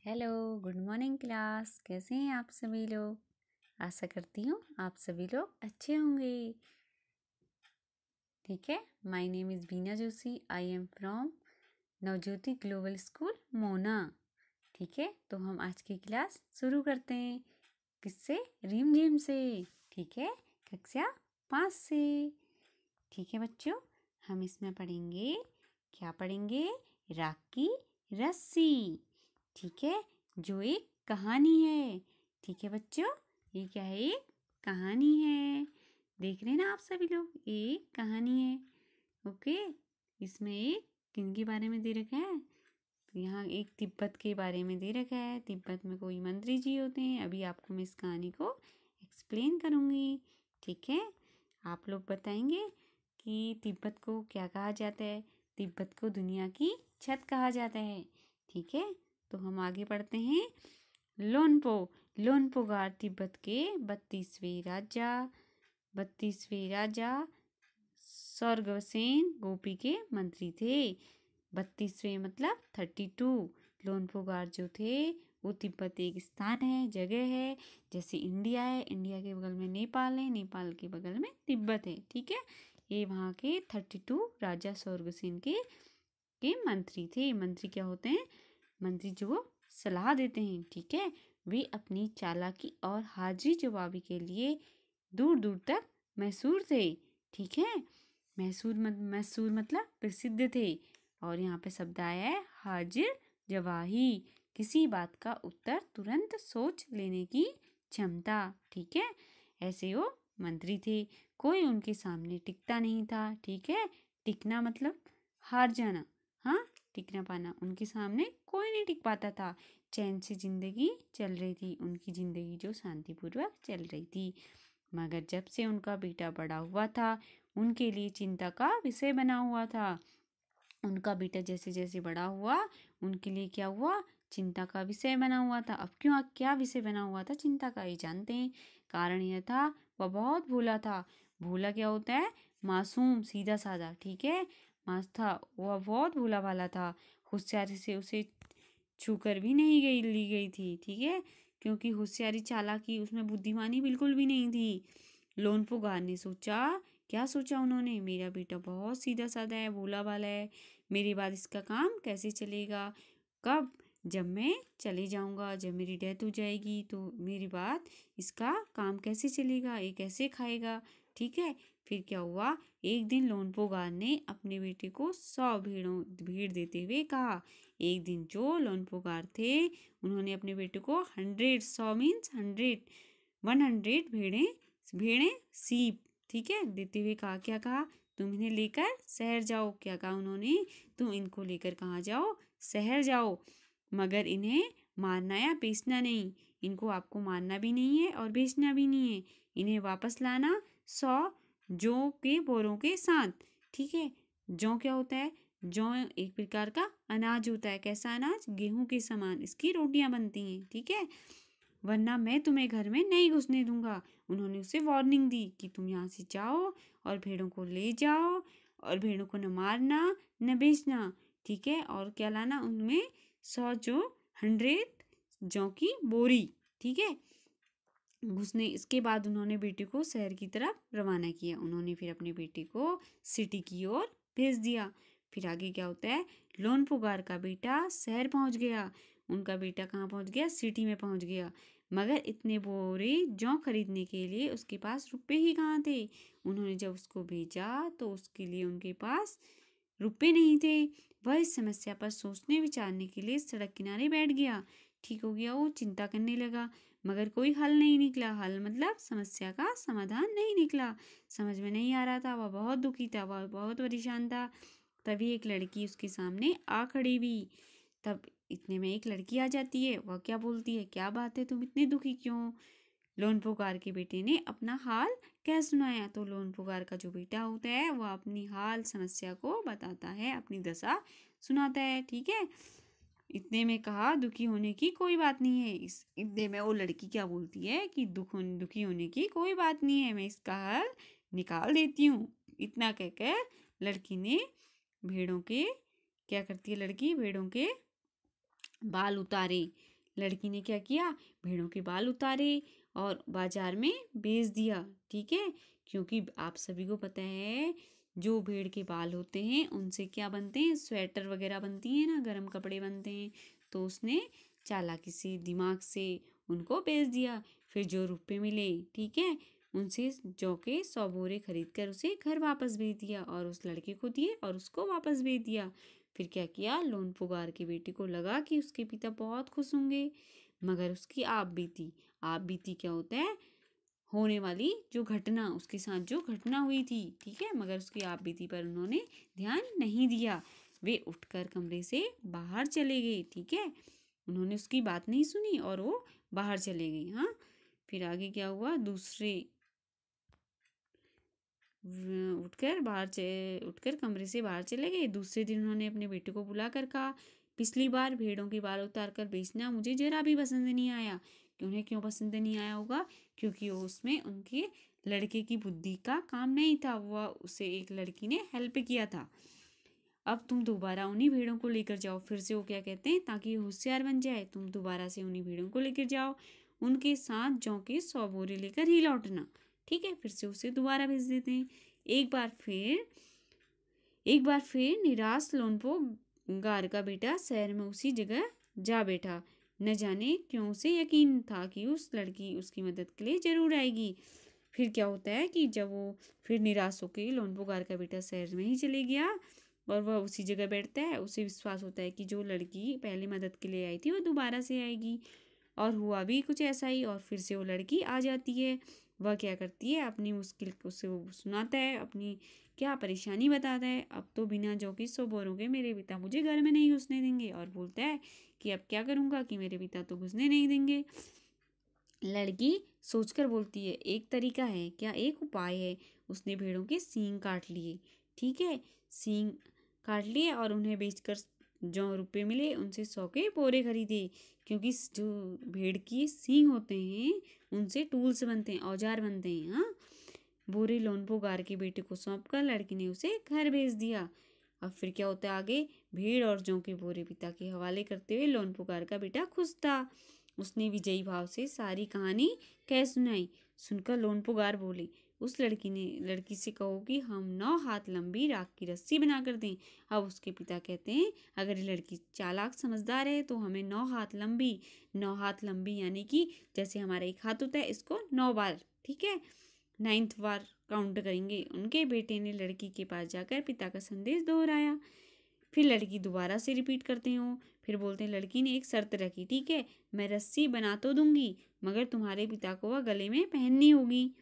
Hello, good morning class. कैसे हैं आप सभी लोग? आशा करती हूँ आप सभी लोग अच्छे होंगे। ठीक है, my name is Bina Joshi. I am from Navjyoti Global School Mona. ठीक है, तो हम आज की क्लास शुरू करते हैं। किससे? रिम झिम से। ठीक है, कक्षा 5 से। ठीक है बच्चों, हम इसमें पढ़ेंगे, क्या पढ़ेंगे? राख की रस्सी। ठीक है, जो एक कहानी है। ठीक है बच्चों, ये क्या है? एक कहानी है। देख रहे हैं ना आप सभी लोग, एक कहानी है। ओके, इसमें एक किन के बारे में दे रखा है? तो यहाँ एक तिब्बत के बारे में दे रखा है। तिब्बत में कोई मंत्री जी होते हैं। अभी आपको मैं इस कहानी को एक्सप्लेन करूँगी। ठीक है, आप लोग बताएंगे कि तिब्बत को क्या कहा जाता है? तिब्बत को दुनिया की छत कहा जाता है। ठीक है, तो हम आगे पढ़ते हैं। लोनपो गार तिब्बत के 32वें राजा स्वर्गसेन गोपी के मंत्री थे। 32वें मतलब 32। लोनपो गार जो थे वो तिब्बत एक स्थान है, जगह है। जैसे इंडिया है, इंडिया के बगल में नेपाल है, नेपाल के बगल में तिब्बत है। ठीक है, ये वहाँ के 32 राजा स्वर्गसेन के मंत्री थे। मंत्री क्या होते हैं? मंत्री जो सलाह देते हैं। ठीक है, वे अपनी चालाकी और हाजिरी जवाबी के लिए दूर दूर तक मशहूर थे। ठीक है, मशहूर मतलब प्रसिद्ध थे। और यहाँ पे शब्द आया है हाजिर जवाही, किसी बात का उत्तर तुरंत सोच लेने की क्षमता। ठीक है, ऐसे वो मंत्री थे। कोई उनके सामने टिकता नहीं था। ठीक है, टिकना मतलब हार जाना। हाँ, टिक ना पाना। उनके सामने कोई नहीं टिक पाता था। चैन से जिंदगी चल रही थी, उनकी जिंदगी जो शांतिपूर्वक चल रही थी। मगर जब से उनका बेटा बड़ा हुआ था, उनके लिए चिंता का विषय बना हुआ था। उनका बेटा जैसे जैसे बड़ा हुआ, उनके लिए क्या हुआ? चिंता का विषय बना हुआ था। अब क्यों, क्या विषय बना हुआ था चिंता का? ये जानते हैं। कारण यह था, वह बहुत भोला था। भोला क्या होता है? मासूम, सीधा साधा। ठीक है, था वह बहुत भोला भाला था। होशियारी से उसे छूकर भी नहीं ली गई थी। ठीक है, क्योंकि होशियारी चालाकी उसमें बुद्धिमानी बिल्कुल भी नहीं थी। लोनपो गार ने सोचा, क्या सोचा उन्होंने? मेरा बेटा बहुत सीधा साधा है, भोला भाला है, मेरे बाद इसका काम कैसे चलेगा? कब? जब मैं चले जाऊंगा, जब मेरी डेथ हो जाएगी, तो मेरी बात, इसका काम कैसे चलेगा? ये कैसे खाएगा? ठीक है, फिर क्या हुआ? एक दिन लोनपो गार ने अपने बेटे को 100 भीड़ देते हुए कहा। एक दिन जो लोनपो गार थे, उन्होंने अपने बेटे को 100 मीन्स 100 भेड़ें सीप, ठीक है, देते हुए कहा। क्या कहा? तुम इन्हें लेकर शहर जाओ। क्या कहा उन्होंने? तुम इनको लेकर कहाँ जाओ? शहर जाओ। मगर इन्हें मारना या बेचना नहीं। इनको आपको मारना भी नहीं है और बेचना भी नहीं है। इन्हें वापस लाना 100 जौ के बोरों के साथ। ठीक है, जौ क्या होता है? जौ एक प्रकार का अनाज होता है। कैसा अनाज? गेहूं के समान इसकी रोटियां बनती हैं। ठीक है, वरना मैं तुम्हें घर में नहीं घुसने दूंगा। उन्होंने उसे वार्निंग दी कि तुम यहाँ से जाओ और भेड़ों को ले जाओ, और भेड़ों को न मारना न बेचना। ठीक है, और क्या लाना? उनमें 100 जौ की बोरी। ठीक है, घुसने इसके बाद उन्होंने बेटे को शहर की तरफ रवाना किया। उन्होंने फिर अपने बेटे को सिटी की ओर भेज दिया। फिर आगे क्या होता है? लोनपो गार का बेटा शहर पहुंच गया। उनका बेटा कहाँ पहुंच गया? सिटी में पहुंच गया। मगर इतने बोरे जौ खरीदने के लिए उसके पास रुपए ही कहाँ थे? उन्होंने जब उसको भेजा तो उसके लिए उनके पास रुपए नहीं थे। वह इस समस्या पर सोचने विचारने के लिए सड़क किनारे बैठ गया। ठीक हो गया, वो चिंता करने लगा, मगर कोई हल नहीं निकला। हल मतलब समस्या का समाधान नहीं निकला। समझ में नहीं आ रहा था। वह बहुत दुखी था, वह बहुत परेशान था। तभी एक लड़की उसके सामने आ खड़ी हुई। तब इतने में एक लड़की आ जाती है। वह क्या बोलती है? क्या बात है, तुम इतने दुखी क्यों? लोनपो गार के बेटे ने अपना हाल कह सुनाया। तो लोनपो गार का जो बेटा होता है, वह अपनी हाल समस्या को बताता है, अपनी दशा सुनाता है। ठीक है, इतने में कहा, दुखी होने की कोई बात नहीं है। इतने में वो लड़की क्या बोलती है कि दुखी होने की कोई बात नहीं है, मैं इसका हल निकाल देती हूँ। इतना कहकर लड़की ने भेड़ों के, क्या करती है लड़की? भेड़ों के बाल उतारे। लड़की ने क्या किया, भेड़ों के बाल उतारे और बाजार में बेच दिया। ठीक है, क्योंकि आप सभी को पता है जो भेड़ के बाल होते हैं उनसे क्या बनते हैं, स्वेटर वगैरह बनती है ना, गर्म कपड़े बनते हैं। तो उसने चालाकी से, दिमाग से उनको बेच दिया। फिर जो रुपए मिले, ठीक है, उनसे जौ के 100 बोरे खरीद कर उसे घर वापस भेज दिया और उस लड़के को दिए और उसको वापस भेज दिया। फिर क्या किया, लोन पुगार के बेटे को लगा कि उसके पिता बहुत खुश होंगे, मगर उसकी आप बीती क्या होता है, होने वाली जो घटना, उसके साथ जो घटना हुई थी, ठीक है, मगर उसकी आप बीती पर उन्होंने ध्यान नहीं दिया। वे उठकर कमरे से बाहर चले गए। ठीक है, उन्होंने उसकी बात नहीं सुनी और वो बाहर चले गए। हाँ, फिर आगे क्या हुआ, उठकर कमरे से बाहर चले गए। दूसरे दिन उन्होंने अपने बेटे को बुलाकर कहा, पिछली बार भेड़ों के बाल उतार कर बेचना मुझे जरा भी पसंद नहीं आया। उन्हें क्यों पसंद नहीं आया होगा, क्योंकि वो उसमें उनके लड़के की बुद्धि का काम नहीं था, वह उसे एक लड़की ने हेल्प किया था। अब तुम दोबारा उन्हीं भेड़ों को लेकर जाओ। फिर से वो क्या कहते हैं, ताकि होशियार बन जाए, तुम दोबारा से उन्हीं भेड़ों को लेकर जाओ, उनके साथ जौ के 100 बोरे लेकर ही लौटना। ठीक है, फिर से उसे दोबारा भेज देते हैं। एक बार फिर निराश लोनपो गार का बेटा शहर में उसी जगह जा बैठा। न जाने क्यों उसे यकीन था कि उस लड़की उसकी मदद के लिए जरूर आएगी। फिर क्या होता है कि जब वो फिर निराश होकर लोनपो गार का बेटा शहर में ही चले गया और वह उसी जगह बैठता है, उसे विश्वास होता है कि जो लड़की पहले मदद के लिए आई थी वो दोबारा से आएगी। और हुआ भी कुछ ऐसा ही, और फिर से वो लड़की आ जाती है। वह क्या करती है, अपनी मुश्किल उसे वो सुनाता है, अपनी क्या परेशानी बताता है। अब तो बिना जौ की 100 बोरों के मेरे पिता मुझे घर में नहीं घुसने देंगे, और बोलता है कि अब क्या करूँगा कि मेरे पिता तो घुसने नहीं देंगे। लड़की सोचकर बोलती है, एक तरीका है, क्या एक उपाय है। उसने भेड़ों के सींग काट लिए। ठीक है, सींग काट लिए और उन्हें बेचकर जो रुपए मिले उनसे 100 के बोरे खरीदे, क्योंकि जो भेड़ की सींग होते हैं उनसे टूल्स बनते हैं, औजार बनते हैं। हाँ, बोरे लोनपो गार के बेटे को सौंपकर लड़की ने उसे घर भेज दिया। अब फिर क्या होता है आगे, भेड़ और जौ के बोरे पिता के हवाले करते हुए लोनपो गार का बेटा खुश था। उसने विजयी भाव से सारी कहानी कह सुनाई। सुनकर लोनपो गार बोले, उस लड़की से कहो कि हम 9 हाथ लंबी राख की रस्सी बना कर दें। अब उसके पिता कहते हैं, अगर ये लड़की चालाक समझदार है तो हमें 9 हाथ लंबी यानी कि जैसे हमारा एक हाथ होता है, इसको 9 बार, ठीक है, 9th बार काउंट करेंगे। उनके बेटे ने लड़की के पास जाकर पिता का संदेश दोहराया। फिर लड़की दोबारा से रिपीट करते हो। फिर बोलते हैं, लड़की ने एक शर्त रखी, ठीक है, मैं रस्सी बना तो दूंगी, मगर तुम्हारे पिता को वह गले में पहननी होगी।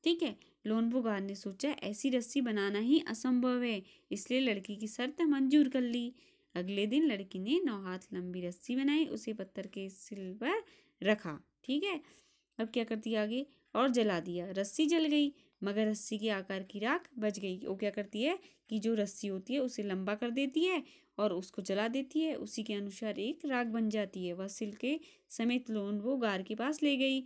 ठीक है, लोनपो गार ने सोचा ऐसी रस्सी बनाना ही असंभव है, इसलिए लड़की की शर्त मंजूर कर ली। अगले दिन लड़की ने 9 हाथ लंबी रस्सी बनाई, उसे पत्थर के सिल पर रखा। ठीक है, अब क्या करती है आगे, और जला दिया। रस्सी जल गई, मगर रस्सी के आकार की राख बच गई। वो क्या करती है कि जो रस्सी होती है उसे लंबा कर देती है और उसको जला देती है, उसी के अनुसार एक राख बन जाती है। वह सिल के समेत लोनपो गार के पास ले गई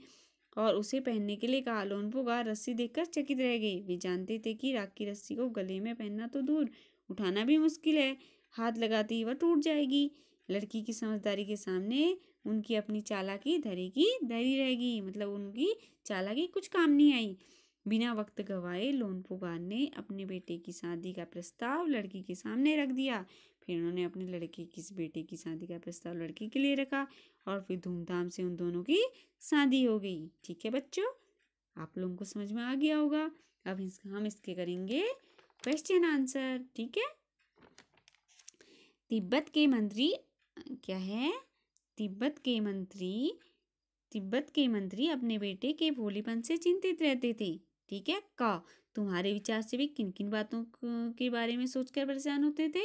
और उसे पहनने के लिए कहा। लोनपो गार रस्सी देखकर चकित रह गई। वे जानते थे कि राख की रस्सी को गले में पहनना तो दूर, उठाना भी मुश्किल है, हाथ लगाते ही वह टूट जाएगी। लड़की की समझदारी के सामने उनकी अपनी चालाकी धरी की धरी रहेगी, मतलब उनकी चालाकी कुछ काम नहीं आई। बिना वक्त गवाए लोनपो गार ने अपने बेटे की शादी का प्रस्ताव लड़की के सामने रख दिया। फिर उन्होंने अपने लड़के की बेटे की शादी का प्रस्ताव लड़की के लिए रखा और फिर धूमधाम से उन दोनों की शादी हो गई। ठीक है बच्चों, आप लोगों को समझ में आ गया होगा। अब हम इसके करेंगे क्वेश्चन आंसर। ठीक है, तिब्बत के मंत्री क्या है, तिब्बत के मंत्री अपने बेटे के भोलेपन से चिंतित रहते थे। ठीक है, तुम्हारे विचार से वे किन किन बातों के बारे में सोचकर परेशान होते थे।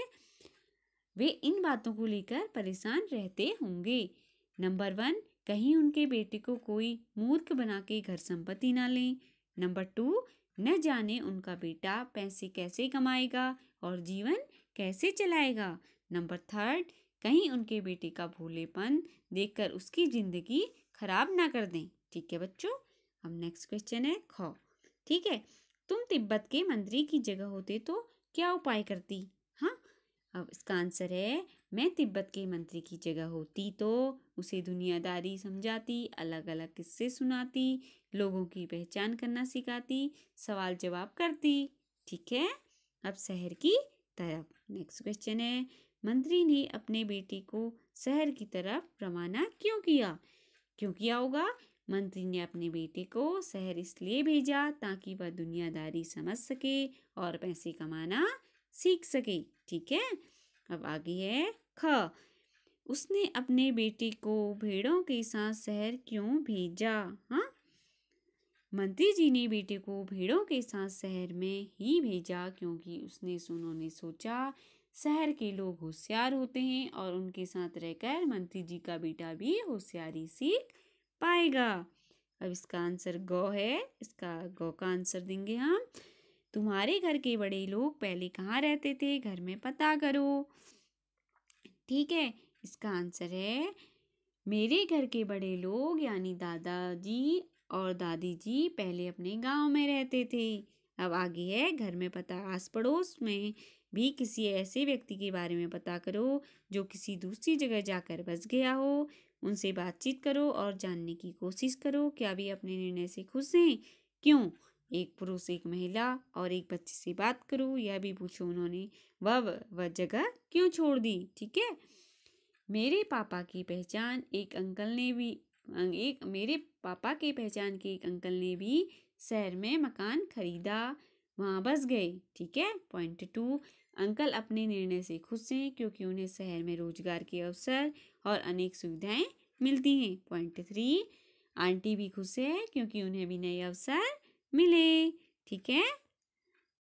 वे इन बातों को लेकर परेशान रहते होंगे। नंबर 1, कहीं उनके बेटे को कोई मूर्ख बना के घर संपत्ति ना ले। नंबर 2, न जाने उनका बेटा पैसे कैसे कमाएगा और जीवन कैसे चलाएगा। नंबर 3, कहीं उनके बेटे का भोलेपन देखकर उसकी जिंदगी खराब ना कर दें। ठीक है बच्चों, अब नेक्स्ट क्वेश्चन है ख। ठीक है, तुम तिब्बत के मंत्री की जगह होते तो क्या उपाय करती। हाँ, अब इसका आंसर है, मैं तिब्बत के मंत्री की जगह होती तो उसे दुनियादारी समझाती, अलग अलग किस्से सुनाती, लोगों की पहचान करना सिखाती, सवाल जवाब करती। ठीक है, अब शहर की तरफ नेक्स्ट क्वेश्चन है, मंत्री ने अपने बेटे को शहर की तरफ रवाना क्यों किया? क्यों किया होगा? मंत्री ने अपने बेटे को शहर इसलिए भेजा ताकि वह दुनियादारी समझ सके और पैसे कमाना सीख सके। ठीक है, अब आगे है ख। उसने अपने बेटे को भेड़ों के साथ शहर क्यों भेजा? हाँ, मंत्री जी ने बेटे को भेड़ों के साथ शहर में ही भेजा क्योंकि उन्होंने सोचा शहर के लोग होशियार होते हैं और उनके साथ रहकर मंत्री जी का बेटा भी होशियारी सीख पाएगा। अब इसका आंसर गौ है, इसका गौ का आंसर देंगे हम। तुम्हारे घर के बड़े लोग पहले कहाँ रहते थे? घर में पता करो। ठीक है, इसका आंसर है मेरे घर के बड़े लोग यानी दादाजी और दादी जी पहले अपने गांव में रहते थे। अब आगे है घर में पता, आस पड़ोस में भी किसी ऐसे व्यक्ति के बारे में पता करो जो किसी दूसरी जगह जाकर बस गया हो। उनसे बातचीत करो और जानने की कोशिश करो क्या वे अपने निर्णय से खुश हैं, क्यों। एक पुरुष, एक महिला और एक बच्चे से बात करो, यह भी पूछो उन्होंने वह जगह क्यों छोड़ दी। ठीक है, मेरे पापा की पहचान एक अंकल ने भी मेरे पापा के पहचान के एक अंकल ने भी शहर में मकान खरीदा, वहाँ बस गए। ठीक है, पॉइंट 2, अंकल अपने निर्णय से खुश हैं क्योंकि उन्हें शहर में रोजगार के अवसर और अनेक सुविधाएं मिलती हैं। पॉइंट 3, आंटी भी खुश है क्योंकि उन्हें भी नए अवसर मिले। ठीक है।